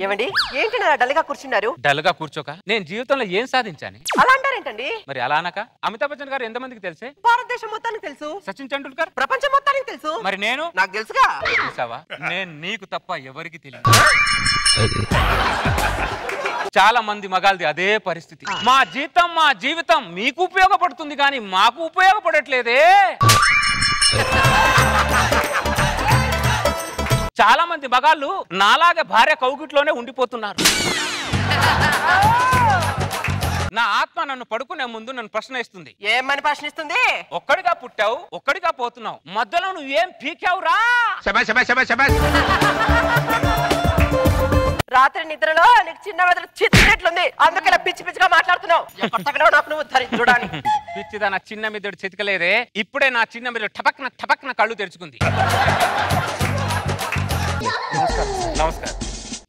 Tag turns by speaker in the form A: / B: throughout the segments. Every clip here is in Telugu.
A: ఏమండి ఏంటి డల్ గా కూర్చున్నారు?
B: డల్ గా కూర్చోక నేను జీవితంలో ఏం సాధించాను
A: అలా అంటారేంటండి?
B: మరి అలా అనక అమితాబ్ బచ్చన్ గారు ఎంతమందికి తెలుసే?
A: భారతదేశం మొత్తానికి తెలుసు.
B: సచిన్ టెండూల్కర్
A: ప్రపంచం మొత్తానికి తెలుసు.
B: మరి నేను
A: నాకు తెలుసుగా.
B: చూసావా, నేను నీకు తప్ప ఎవరికి తెలియదు. చాలా మంది మగాళ్ళది అదే పరిస్థితి. మా జీవితం మీకు ఉపయోగపడుతుంది కానీ మాకు ఉపయోగపడట్లేదే. చాలా మంది మగాళ్ళు నాలాగే భార్య కౌగిట్లోనే ఉండిపోతున్నారు. నా ఆత్మ నన్ను పడుకునే ముందు నన్ను ప్రశ్న ఇస్తుంది.
A: ఏమని ప్రశ్నిస్తుంది?
B: ఒక్కడిగా పుట్టావు, ఒక్కడిగా పోతున్నావు, మధ్యలో నువ్వు ఏం పీకావురా?
A: రాత్రి నిద్రలో నీకు చిన్న మెదడు చిత్తినట్లుంది, అందుకనే పిచ్చి పిచ్చిగా మాట్లాడుతున్నావు. నాకు నువ్వు చూడాలి.
B: పిచ్చిదా, నా చిన్న మెదడు చితకలేదే. ఇప్పుడే నా చిన్న మెదడు టపక్న కళ్ళు తెరుచుకుంది. నమస్కారం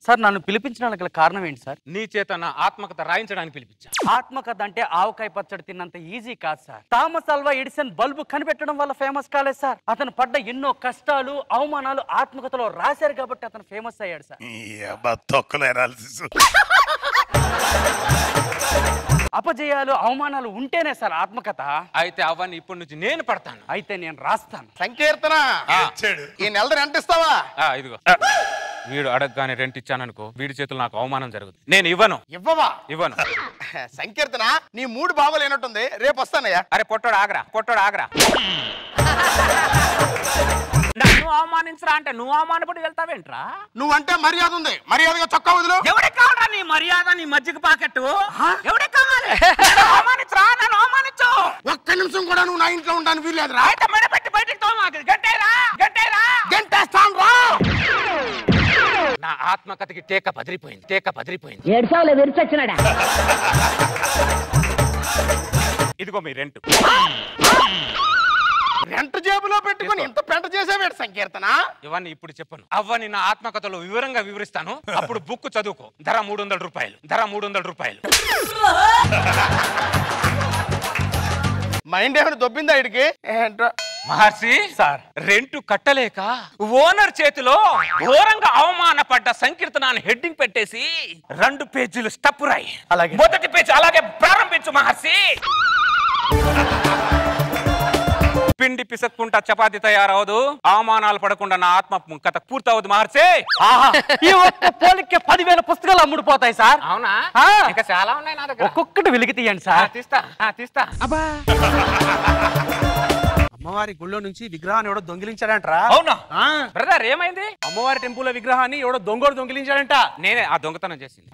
C: సార్. నన్ను పిలిపించడానికి గల కారణం ఏంటి సార్?
B: నీ చేత నా ఆత్మకథ రాయించడానికి పిలిపించా.
C: ఆత్మకథ అంటే ఆవకాయ పచ్చడి తిన్నంత ఈజీ కాదు sir. Thomas Alva Edison bulb కనిపెట్టడం వల్ల ఫేమస్ కాలేదు సార్. అతను పడ్డ ఎన్నో కష్టాలు అవమానాలు ఆత్మకథలో రాశారు కాబట్టి అతను ఫేమస్ అయ్యాడు సార్. అపజయాలు అవమానాలు ఉంటేనే సార్ ఆత్మకథ.
B: అయితే అవన్నీ ఇప్పటి నుంచి నేను పడతాను.
C: అయితే నేను రాస్తాను.
D: సంకీర్తన ఈ నెల రెంట్ ఇస్తావా?
B: ఇదిగో, వీడు అడగగానే రెంట్ ఇచ్చాననుకో, వీడి చేతులు నాకు అవమానం జరుగుతుంది. నేను ఇవ్వను. ఇవ్వను.
D: సంకీర్తన నీ మూడు బాగోలేనట్టుంది, రేపు వస్తానయ్యా.
B: అరే పొట్టోడు ఆగరా. నన్ను అవమానించరా అంటే నువ్వు అవమానపడి వెళ్తావేంట్రా?
D: నువ్వంటే మర్యాద ఉంది, మర్యాదగా చొక్కా వదులు.
B: ఎవరికి కావాలా నీ మర్యాద, నీ మజ్జిగ పాకెట్టు? ఎవరికి కావాలి? అవమానించరా, నన్ను అవమానించు.
D: ఒక్క నిమిషం కూడా నువ్వు నా ఇంట్లో ఉంటాను వీల్లేదురా.
B: పెట్టి బయటికి తోమాకు. గంటేరా
D: గంటేస్తాను రా.
B: నా ఆత్మకథకి టేక పదిరిపోయింది.
E: ఏడ్చావులే విరిచొచ్చినాడా.
B: ఇదిగో మీ రెంట్.
D: రెంట్ జేబులో పెట్టుకుని ఇంత పెంట చేసేవేడు సంకీర్తన.
B: ఇవన్నీ ఇప్పుడు చెప్పను, అవన్నీ నా ఆత్మకథలో వివరంగా వివరిస్తాను. అప్పుడు బుక్ చదువుకో. ధర 300 రూపాయలు.
D: మైండ్ ఏమైనా దొబ్బిందా ఇడికి?
B: మహర్షి సార్, రెంటు కట్టలేక ఓనర్ చేతిలో ఘోరంగా అవమానపడ్డ సంకీర్తనాన్ని హెడ్డింగ్ పెట్టేసి 2 పేజీలు స్టప్ రాయి.
C: అలాగే.
B: మొదటి పేజీ అలాగే ప్రారంభించు మహర్షి. పిండి పిసక్కుంటా చపాతి తయారవదు, అవమానాలు పడకుండా నా ఆత్మ కథ పూర్తవదు మహర్షి.
C: ఈ ఒక్క పోలికే 10,000 పుస్తకాలు అమ్ముడుపోతాయి సార్.
B: అవునా? ఇంకా చాలా ఉన్నాయి నా దగ్గర.
C: ఒక్కొక్కటి వెలికి తీయండి సార్.
B: తీస్తా.
F: అమ్మవారి గుళ్ళో నుంచి విగ్రహాన్ని ఎవడో దొంగిలించాడంటరా?
B: అవునా బ్రదర్, ఏమైంది?
F: అమ్మవారి టెంపుల్ విగ్రహాన్ని ఎవడో దొంగిలించాడంట.
B: నేనే ఆ దొంగతనం చేసింది.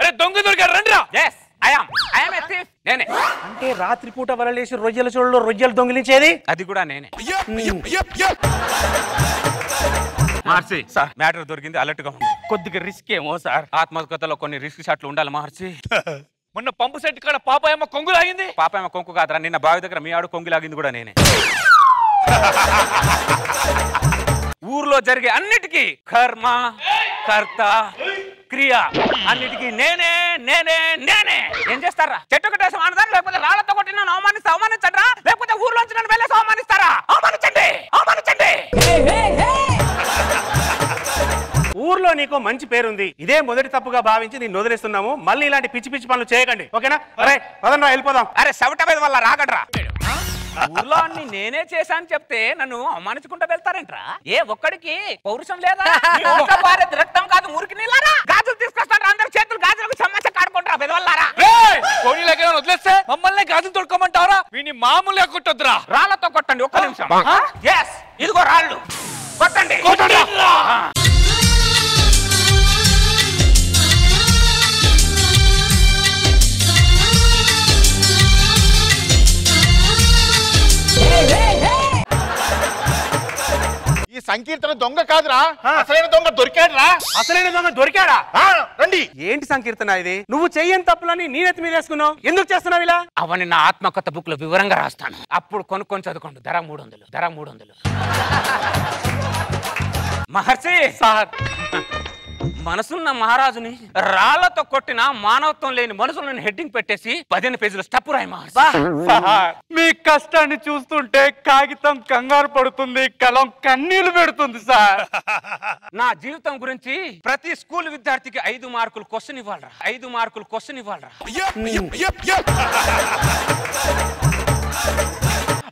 B: అరే దొంగ దొరికారు, రండిరా. yes I am a thief. నేనే.
F: అంటే రాత్రిపూట వలలేసి రొయ్యల చోళ్ళలో రొయ్యలు దొంగిలించేది
B: అది కూడా నేనే. మహర్షి సార్, మ్యాటర్ దొరికింది, అలర్ట్ గా ఉంది.
C: కొద్దిగా రిస్క్ ఏమో సార్.
B: ఆత్మకథలో కొన్ని రిస్క్ షాట్లు ఉండాలి మహర్షి.
G: మొన్న పంపు సెట్ కాడ పాపాయమ్మ కొంగు లాగింది.
B: పాపాయమ్మ కొంగు కాదురా, నిన్న బావి దగ్గర మీ ఆడు కొంగు లాగింది కూడా నేనే. ఊర్లో జరిగే అన్నిటికీ కర్మ, కర్త, క్రియ అన్నిటికీ నేనే. ఏం చేస్తారా? చెట్టు కట్టేసి ఆనదాన్ని, లేకపోతే రాళ్లతో కొట్టి నన్ను అవమానించరా, లేకపోతే ఊర్లోంచి నన్ను వెళ్ళేసి అవమానిస్తారా? అవమానించండి.
F: ఊర్లో నీకు మంచి పేరుంది, ఇదే మొదటి తప్పుగా భావించి నేను వదిలేస్తున్నాము. మళ్ళీ ఇలాంటి పిచ్చి పిచ్చి పనులు చేయకండి, ఓకేనా? అరే పదండి, వెళ్ళిపోదాం.
B: అరే సవట మీద వల్ల రాగడ్రా. ఊర్లో అన్ని నేనే చేశాను చెప్తే నన్ను అవమానించుకుంటూ వెళ్తారేంట్రా? ఏ ఒక్కడికి పౌరుషం లేదా? రక్తం కాదు మురికి నీళ్ళారా? గాజులు తీసుకొస్తారా? అందరు చేతులు గాజులకు సమస్య కాడుకుంటారా బెదవల్లారా?
G: కోడిలాగే వదిలేస్తే మమ్మల్ని గాజులు తొడుకోమంటారా? వీని మామూలుగా కొట్టొద్దురా,
B: రాళ్లతో కొట్టండి. ఒక్క నిమిషం. ఇదిగో రాళ్ళు, కొట్టండి.
D: ఈ సంకీర్తన దొంగ కాదురా, అసలైన దొంగ దొరికాడురా.
F: అసలైన దొంగ దొరికాడా? రండి. ఏంటి సంకీర్తన ఇది? నువ్వు చెయ్యని తప్పులని నీ నెత్తి మీద వేసుకున్నావు, ఎందుకు చేస్తున్నావు ఇలా?
B: అవన్నీ నా ఆత్మకథ బుక్ లో వివరంగా రాస్తాను, అప్పుడు కొనుక్కొని చదువుకోండి. ధర 300. మహర్షి సార్, మనసున్న మహారాజుని రాళ్లతో కొట్టిన మానవత్వం లేని మనుషులను హెడ్డింగ్ పెట్టేసి 15 పేజీలు స్టెప్ రాయి
C: మీ కష్టాన్ని చూస్తుంటే కాగితం కంగారు పడుతుంది, కలం కన్నీళ్లు పెడుతుంది సార్.
B: నా జీవితం గురించి ప్రతి స్కూల్ విద్యార్థికి 5 మార్కులు క్వశ్చన్ ఇవ్వాలరా, 5 మార్కులు క్వశ్చన్ ఇవ్వాలరా.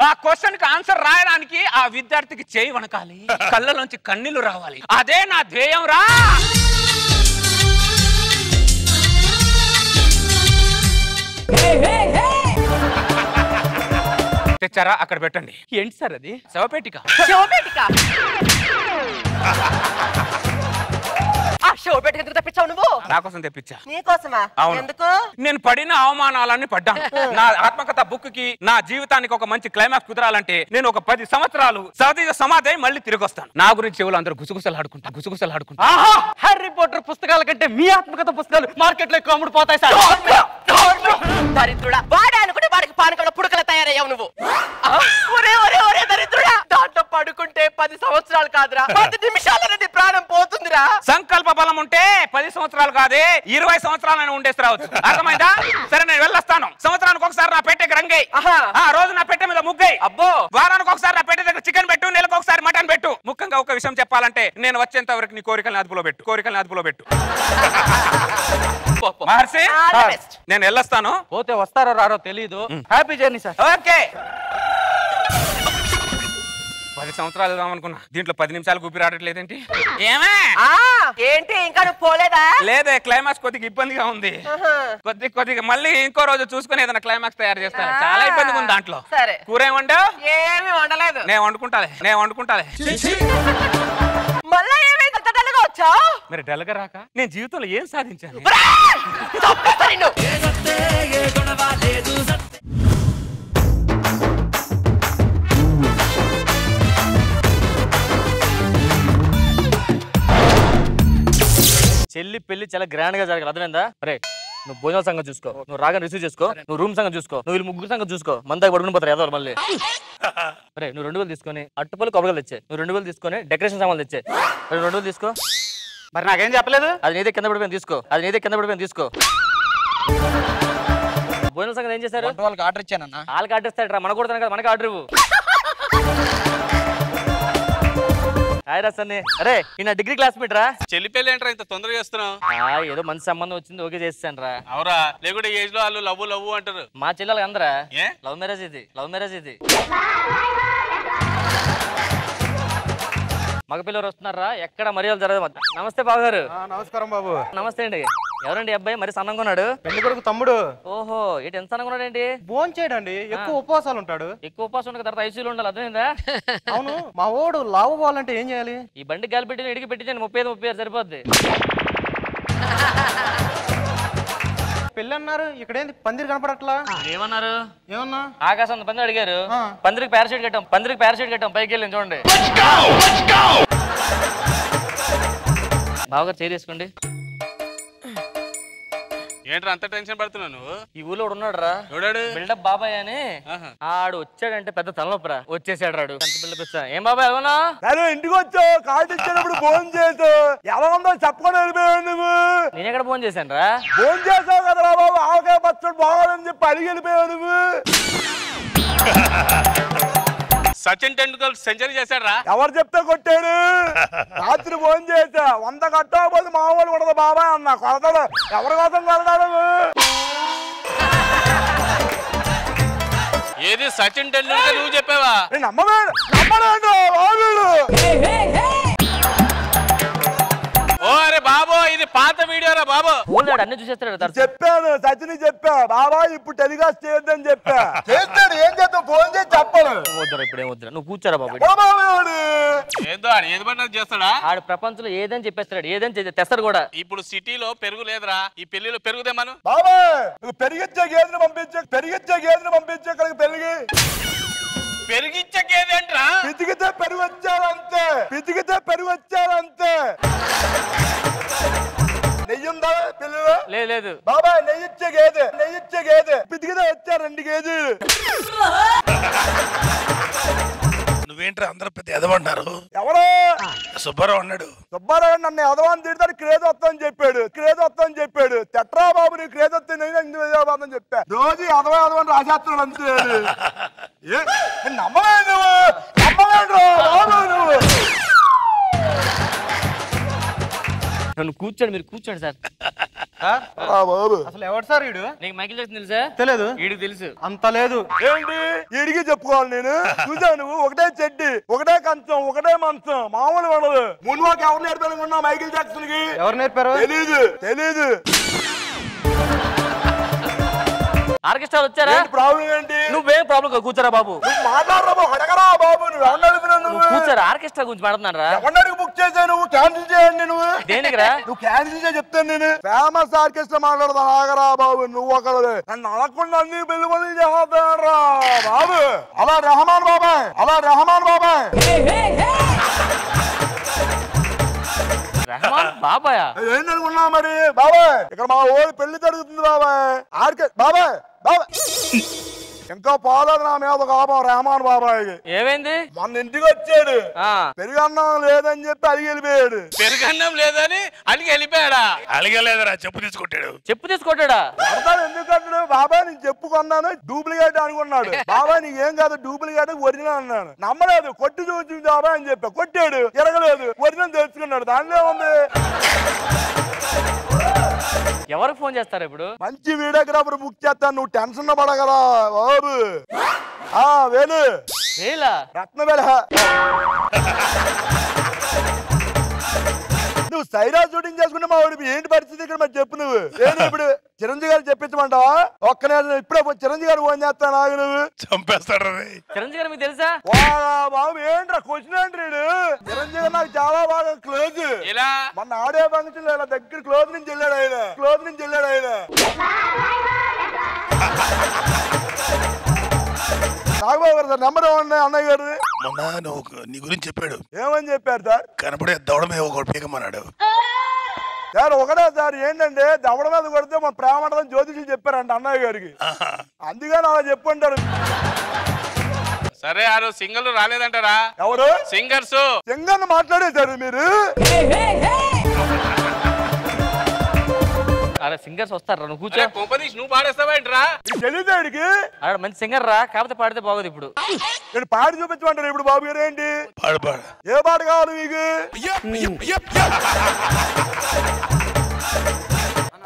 B: ఆ క్వశ్చన్ కి ఆన్సర్ రాయడానికి ఆ విద్యార్థికి చేయి వణకాలి, కళ్ళలోంచి కన్నీళ్లు రావాలి. అదే నా ధ్యేయం రా. తెచ్చారా? అక్కడ పెట్టండి.
C: ఏంటి సార్ అది?
B: శవపేటిక.
A: ఆ షో పెట్టి ఎందుకు తెప్పించావు నువ్వు?
B: నా కోసం తెప్పించా.
A: నీకోసమా?
B: అవును.
A: ఎందుకు?
B: నేను పడిన అవమానాలన్నీ పడ్డాను. నా ఆత్మకథ బుక్ కి నా జీవితానికి ఒక మంచి క్లైమాక్స్ కుదరాలంటే నేను ఒక 10 సంవత్సరాలు సహజ సమాధి మళ్ళీ తిరిగి వస్తాను. నా గురించి చెవులు అందరూ గుసగుసలాడుకుంటా.
C: హ్యారీ పోటర్ పుస్తకాల కంటే మీ ఆత్మకథ పుస్తకాలు మార్కెట్ లో ఎక్కువ అమ్ముడుపోతాయి సార్.
A: దరిద్రుడా, వాడే అనుకుంటే వాడికి పానకంలో పుడకల తయారయ్యావు నువ్వు. ఒరే దరిద్రుడా, దాంట్లో పడుకుంటే 10 సంవత్సరాలు కాదురా, 10 నిమిషాలనేది ప్రాణం పోతుందిరా.
B: సంకల్ప బలం ఉంటే 10 సంవత్సరాలు కాదే 20 సంవత్సరాలు ఉండేసి రావచ్చు. అర్థమైందా? సరే, నేను వెళ్ళొస్తాను. సంవత్సరానికి ఒకసారి నా పెట్టెకి రంగై, రోజు నా పెట్టె మీద ముగ్గై,
A: అబ్బో
B: వారానికి ఒకసారి నా పెట్టె దగ్గర చికెన్ పెట్టు, నెలకు ఒకసారి మటన్ పెట్టు. ముఖ్యంగా ఒక విషయం చెప్పాలంటే నేను వచ్చేంత వరకు నీ కోరికల్ని అదుపులో పెట్టు. మహర్షి, నేను వెళ్ళొస్తాను.
C: పోతే వస్తారో రారో తెలీదు. Happy journey sir.
B: ఓకే. 10 సంవత్సరాలు వెళ్దామనుకున్నా, దీంట్లో 10 నిమిషాలు ఊపిరి రావట్లేదేంటి?
A: ఏంటి ఇంకా నువ్వు పోలేదా?
B: లేదే, క్లైమాక్స్ కొద్దిగా ఇబ్బందిగా ఉంది. కొద్దిగా మళ్ళీ ఇంకో రోజు చూసుకుని ఏదైనా క్లైమాక్స్ తయారు చేస్తాను. చాలా ఇబ్బందిగా ఉంది దాంట్లో.
A: సరే,
B: కూర ఏమంటావు?
A: ఏమి వండలేదు.
B: నేను వండుకుంటాలే.
A: మళ్ళా ఏమైంది? డల్గా వచ్చావు?
B: మరి డల్గా రాక నేను జీవితంలో ఏం సాధించాను?
E: చెల్లి పెళ్లి చాలా గ్రాండ్ గా జరగాలి, అర్థమైందా? రే, నువ్వు భోజనాల సంగతి చూసుకో, నువ్వు రాగానే రిసీవ్ చేసుకో, నువ్వు రూమ్ సంగతి చూసుకో, నువ్వు వీళ్ళు ముగ్గురు సంగతి చూసుకో. మందాక పడుకుని పోతారు ఏదో మళ్ళీ. రే, నువ్వు 2,000 తీసుకొని అట్టుపల్లి కొబ్బరికాయలు తెచ్చే, నువ్వు 2,000 తీసుకొని డెకరేషన్ సామాన్లు తెచ్చే. 2,000 తీసుకో.
C: మరి నాకేం చెప్పలేదు?
E: అది నీదే కింద పడిపోయింది తీసుకో. భోజనాల సంగతి ఏం చేశారు?
H: వాళ్ళకి ఆర్డర్ ఇచ్చానన్నా.
E: వాళ్ళకి ఆర్డర్ ఇస్తాడు రా, మన కొడతాను కదా, మనకి ఆర్డర్ ఇవ్వు. అరే, ఈ నా డిగ్రీ క్లాస్మేట్ రా.
F: చెల్లి పెళ్లి ఏంట్రా ఇంత తొందరగా చేస్తున్నావు?
E: ఏదో మంచి సంబంధం వచ్చింది, ఓకే చేస్తాను రా.
F: అవురా, లేకుంటే ఏజ్ లో వాళ్ళు లవ్ అంటారు.
E: మా చెల్లెలు అందరా లవ్ మ్యారేజ్ ఇది. మగ పిల్లలు వస్తున్నారా? ఎక్కడ మర్యాదలు జరగదు. నమస్తే బాబు గారు.
H: నమస్కారం బాబు.
E: నమస్తే అండి. ఎవరండి అబ్బాయి మరి సన్నంగా ఉన్నాడు?
H: పెళ్లి కొడుకు తమ్ముడు.
E: ఓహో, ఏంటి ఎంత సన్నంగా ఉన్నాడు ఏంటి?
H: భోజనం చేయడండి, ఎక్కువ ఉపవాసాలు ఉంటాడు.
E: ఎక్కువ ఉపవాసం ఉన్న తర్వాత ఐసీలో ఉండాలి, అర్థమైందా?
H: అవును, మా ఓడు లావు పోవాలంటే ఏం చేయాలి?
E: ఈ బండి గాలి పెట్టి ఇడికి పెట్టించండి, 35 సరిపోద్ది.
H: పెళ్లి అన్నారు, ఇక్కడేంది పందిరి కనపడట్లా?
E: ఏమన్నారు?
H: ఏమన్నా
E: ఆకాశం పంది అడిగారు. పందిరికి పారాషూట్ కట్టాం, పైకి వెళ్ళి చూడండి. బావగారు చేయి తీసుకోండి.
F: ఏంట్రా అంత టెన్షన్ పడుతున్నావు నువ్వు?
E: ఈ ఊళ్ళో ఉన్నాడు రా, బిల్డప్ బాబాయ్ అని. ఆడు వచ్చాడంటే పెద్ద తలనొప్పరా, వచ్చేసాడు రాడు. ఏం బాబాయ్ ఎలా?
I: ఇంటికి వచ్చావు, కార్డు ఇచ్చినప్పుడు ఫోన్ చేసావు, ఎలా ఉందో చెప్పకుండా వెళ్ళిపోయావు నువ్వు.
E: నేను ఎక్కడ ఫోన్ చేశాను రా?
I: ఫోన్ చేసావు కదరా బాబు, ఆవకాయ పచ్చడి బాగోదని చెప్పి అడిగి వెళ్ళిపోయావు నువ్వు.
F: సచిన్ టెండూల్కర్ సెంచరీ చేశాడు రా.
I: ఎవరు చెప్తే కొట్టాడు? రాత్రి ఫోన్ చేసా, 100 కట్టకపోతే మా వాళ్ళు కొడదు బాబాయ్ అన్న. కొడతాడు, ఎవరి కోసం కొడతాడు?
F: ఏది సచిన్ టెండూల్కర్ నువ్వు చెప్పావా?
I: నమ్మలేదు.
F: ఓ అరే బాబో, ఇది పాత వీడియో రా బాబు.
E: అన్ని చూసేస్తాడు.
I: చెప్పాను, సచిన్ చెప్పా బాబా ఇప్పుడు టెలికాస్ట్ చేయొద్దని చెప్పా. చేస్తాడు, ఏం చేస్తావు? ఫోన్ చేసి చెప్పాను.
E: వద్దురా, ఇప్పుడేం వద్దురా, నువ్వు కూర్చోరా బాబు.
F: ఏదో ఏది పడినా చేస్తాడా?
E: ఆడు ప్రపంచంలో ఏదని చెప్పేస్తాడు, ఏదని తెస్తాడు కూడా.
F: ఇప్పుడు సిటీలో పెరుగు లేదురా, ఈ పెళ్లిలో పెరుగుదేమను.
I: బాబా పెరిగిచ్చే గేదెని పంపించే ఇక్కడికి
F: పెరిగిచ్చే గేదేంట్రా?
I: పితికితే పెరుగు వచ్చారంతే. నెయ్యి ఉందా పిల్లలు?
E: లేదు
I: బాబా, నెయ్యిచ్చే గేదె పితికితే వచ్చారు 2 కేజీలు.
J: నువ్వేంట్రా అందరు అందరూ పెద్ద ఎదమంటున్నారు.
I: ఎవరు?
J: సుబ్బారావు అన్నాడు.
I: సుబ్బారావు నన్ను ఎదవాన్ని తిడతాడు, క్రేజ్ వస్తాను చెప్పాడు. తెట్రా బాబు నీ క్రేజ్ వస్తే నేను చెప్పా. రోజు ఎదవని రాసేస్తున్నాడు అంతే. నమ్మలే నువ్వు.
E: నన్ను కూర్చోండి, మీరు కూర్చోండి సార్.
I: బాబు
H: అసలు ఎవరు సార్ వీడు?
E: నీకు మైకిల్ జాక్సన్ తెలుసా?
H: తెలియదు.
E: వీడికి తెలుసు.
H: అంత లేదు.
I: ఏంటి వీడికి చెప్పుకోవాలి నేను? చూసావు నువ్వు, ఒకటే చెడ్డి, ఒకటే కంచం, ఒకటే మంచం, మామూలు ఉండదు. మున్వాకి ఎవరు నేర్పాలనుకున్నా మైకిల్ జాక్సన్ కి?
H: ఎవరు నేర్పారు?
I: తెలీదు.
E: ఆర్కెస్ట్రా వచ్చారా?
I: ప్రాబ్లం ఏంటి?
E: నువ్వేం ప్రాబ్లం కాదు, కూర్చోరా బాబు.
I: మాట్లాడరా అడగరా బాబు. నువ్వు ఎవరు
E: కూర్చోరా, ఆర్కెస్ట్రా గురించి మాట్లాడుతున్నారా?
I: ఎవరికి బుక్ చేసావు? నువ్వు క్యాన్సిల్ చేయండి. నువ్వు
E: దేనికిరా?
I: నువ్వు క్యాన్సిల్ చేసి చెప్తాను నేను. ఫేమస్ ఆర్కెస్ట్రా మాట్లాడదా? ఆగరా బాబు. నువ్వు ఒకరు నన్ను అడగకుండా అన్ని పెళ్లి పనులు చేస్తారా బాబు? అలా రెహమాన్ బాబాయ్.
E: రెహమాన్ బాబాయా?
I: ఏంటనుకున్నా మరి బాబాయ్? ఇక్కడ మా ఊరి పెళ్లి జరుగుతుంది బాబాయ్. బాబాయ్ ఇంకా పోలేదు నా మీద కోపం రెహమాన్ బాబాయ్.
B: ఏమైంది?
I: మొన్న ఇంటికి వచ్చాడు, పెరుగన్నం లేదని చెప్పి అడిగి వెళ్ళిపోయాడు.
B: పెరుగన్నం లేదని అడిగి వెళ్ళిపోయాడా?
J: అడిగలేదురా, చెప్పు తీసుకొట్టాడా?
I: అర్థం ఎందుకంటాడు? బాబాయ్ నేను చెప్పు కొన్నాను, డూప్లికేట్ అనుకున్నాడు. బాబాయ్ నీకేం కాదు, డూప్లికేట్ ఒరిజినల్ అన్నాను. నమ్మలేదు. కొట్టి చూసి బాబాయ్ అని చెప్పా. కొట్టాడు, ఎరగలేదు. ఒరిజినల్ తెలుసుకున్నాడు. దానిలో ఉంది.
E: ఎవరికి ఫోన్ చేస్తారు ఇప్పుడు?
I: మంచి వీడియోగ్రాఫర్ బుక్ చేస్తాను, నువ్వు టెన్షన్ పడగరా బాబు. వేలు రత్నవేల. నువ్వు సైరా షూటింగ్ చేసుకుంటే మా ఊడి ఏంటి పరిస్థితి ఇక్కడ మరి చెప్పు. నువ్వు ఏంటి ఇప్పుడు చిరంజీవి గారు చెప్పించమంటావా? ఒక్క నేను ఇప్పుడే చిరంజీవి గారు ఫోన్ చేస్తాను. ఆగు. నువ్వు
J: చంపేస్తాడు.
E: చిరంజీవి గారు మీకు తెలుసా?
I: బాబు ఏంట్రా క్వశ్చన్ ఏంటి? చిరంజీవి గారు నాకు చాలా బాగా క్లోజ్. మొన్న ఆడే ఫంక్షన్ ఇలా దగ్గర క్లోజ్ నుంచి వెళ్ళాడు ఆయన. నాగబాబు గారు సార్ నెంబర్ ఏమన్నా అన్నయ్య గారు?
J: మొన్న నీ గురించి చెప్పాడు.
I: ఏమని చెప్పారు సార్?
J: కనపడే దవడ మీద ఒకటి పీకమన్నాడు
I: సార్. ఒకటే సార్ ఏంటంటే దవడ మీద కొడితే మన ప్రేమ జ్యోతిషులు చెప్పారంట అన్నయ్య గారికి. అందుకని అలా చెప్పుంటారు.
B: సరే, ఆ రోజు సింగర్లు రాలేదంటారా?
I: ఎవరు?
B: సింగర్స్
I: మాట్లాడేశారు మీరు.
E: అరే సింగర్స్ వస్తారా? నువ్వు కూర్చో.
B: నువ్వు పాడేస్తావేంట్రా?
I: తెలియదేడికి
E: మంచి సింగర్ రా, కాకపోతే పాడితే బాగోదు. ఇప్పుడు
I: నేను పాడి చూపించమంటారు. ఇప్పుడు బాబు గారు ఏంటి? ఏ పాట కావాలి మీకు?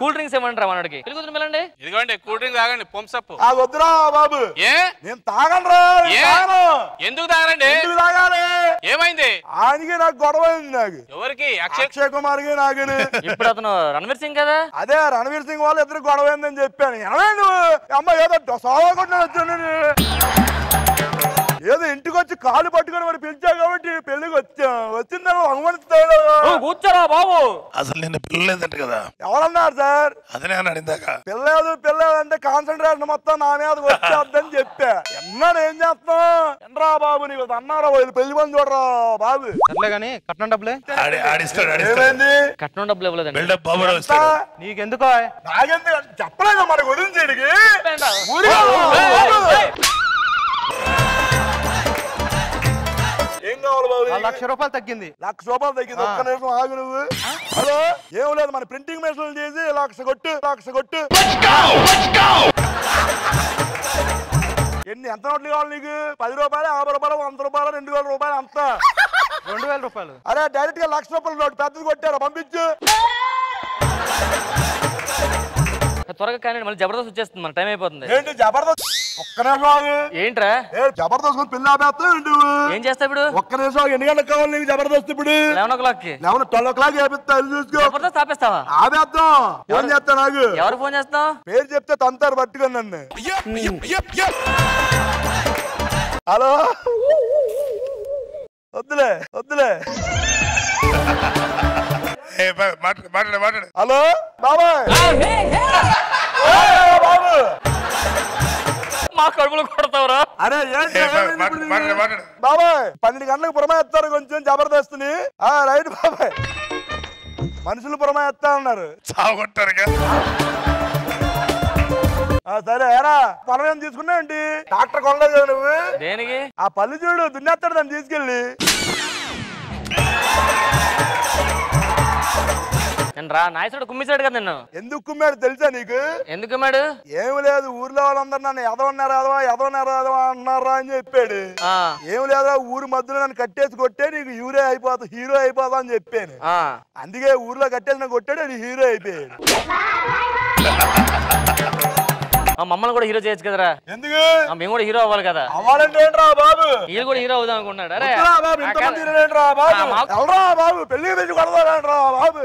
E: కూల్ డ్రింక్స్ ఏమంటారా మనకి? వెళ్ళండి.
B: ఇదిగోండి కూల్ డ్రింక్ తాగండి. పంప్సప్.
I: వద్దురా బాబు. నేను తాగనరా.
B: ఎందుకు తాగండి?
I: తాగాలి.
B: ఏమైంది?
I: ఆయనకి నాకు గొడవ అయింది. నాకు
B: ఎవరికి?
I: అక్షయ్ కుమార్ కి నాకు.
E: ఇప్పుడు అతను రణవీర్ సింగ్ కదా?
I: అదే రణవీర్ సింగ్ వాళ్ళు ఇద్దరు గొడవ అయిందని చెప్పాను. నువ్వు అమ్మ ఏదో సోదా కొట్టిన వచ్చాను. ఏదో ఇంటికి వచ్చి కాలు పట్టుకొని మరి పిలిచా కాబట్టి పెళ్లికి వచ్చిందా అనుమానిస్తాడు.
E: కూర్చోరా బాబు.
J: అసలు నిన్ను పిల్లలేదంట కదా?
I: ఎవరన్నారు సార్?
J: అదనే అన్నాడు ఇందాక.
I: పిల్లలేదు అంటే కాన్సన్ట్రేషన్ మొత్తం నా మీద వచ్చేద్దని చెప్పా. ఎన్నాడు ఏం చేస్తాం? ఎన్రా బాబు నీకు అన్నారా పెళ్లి పని చూడరా బాబు.
H: సర్లే గానీ కట్నం డబ్బులే
I: ఏమైంది?
E: కట్నం డబ్బులు ఇవ్వలేదండి.
I: నీకెందుకో? నాకెందుకు చెప్పలేదు మన గురించి. ఏం కావాలి బాబు?
H: ₹1,00,000 తగ్గింది.
I: ₹1,00,000 ఒక్క నిమిషం ఆగు నువ్వు. హలో, ఏం లేదు మన ప్రింటింగ్ మెషిన్ చేసి 1,00,000 కొట్టు. ఎంత నోట్లు కావాలి నీకు? ₹10, ₹50, ₹100, ₹2,000 అంతా.
H: ₹2,000.
I: అరే డైరెక్ట్ గా ₹1,00,000 నోటు పెద్దది కొట్టారు, పంపించు.
E: త్వరగా కానీ మళ్ళీ జబర్దస్త్ వచ్చేస్తుంది, మన టైం అయిపోతుంది.
I: ఏంటి జబర్దస్త్? ఒక్క నిమిషం
E: ఏంట్రా
I: జబర్దస్త్ పెళ్లి ఆపేస్తా?
E: ఏం చేస్తా ఇప్పుడు?
I: ఒక్క నిమిషం. ఎన్ని గంటలకు కావాలి నీకు జబర్దస్త్? ఇప్పుడు
E: 11 o'clock.
I: 12 o'clock చేపిస్తా. చూసుకో.
E: జబర్దస్త్ ఆపేస్తావా?
I: ఆపేద్దాం. ఫోన్ చేస్తా. నాకు
E: ఎవరు ఫోన్ చేస్తావు?
I: పేరు చెప్తే తంతారు పట్టుకొని నన్ను. హలో, వద్దులే.
J: మాట్లాడు.
I: హలో బాబాయ్. బాబు
E: మా కడుపులో కొడతావురా?
I: అరే బాబాయ్ 12 గంటలకు పురమాయిస్తారు కొంచెం జబర్దస్త్ని. రైట్ బాబాయ్. మనుషులు పురమాయిస్తా ఉన్నారు.
J: చావగొట్టారు.
I: సరే ఏరా పొలం ఏం తీసుకున్నావు ఏంటి? డాక్టర్ కొనలేదు కదా నువ్వు?
E: దేనికి?
I: ఆ పళ్ళు చూడు దున్నేస్తాడు దాన్ని తీసుకెళ్ళి.
E: నాయసుడు కుమ్మిసాడు కదా నిన్ను.
I: ఎందుకు కుమ్మాడు తెలుసా నీకు?
E: ఎందుకు కుమ్మాడు?
I: ఏమి లేదు, ఊర్లో వాళ్ళందరూ నన్ను ఎదవన్నారా అన్నారా అని చెప్పాడు. ఏమి లేదా, ఊరు మధ్యలో నన్ను కట్టేసి కొట్టే నీకు హీరో అయిపోతా అని చెప్పాను. అందుకే ఊర్లో కట్టేసి నన్ను కొట్టాడు, అది హీరో అయిపోయాడు.
E: మమ్మల్ని కూడా హీరో చేయొచ్చు కదరా? ఎందుకు? మేము కూడా హీరో అవ్వాలి కదా.
I: అవ్వాలంటే ఏంట్రా బాబు?
E: వీళ్ళు కూడా హీరో అవుదాం అనుకున్నాడు.
I: బాబు పెళ్లి తెచ్చి కొడతాడంట్రా బాబు.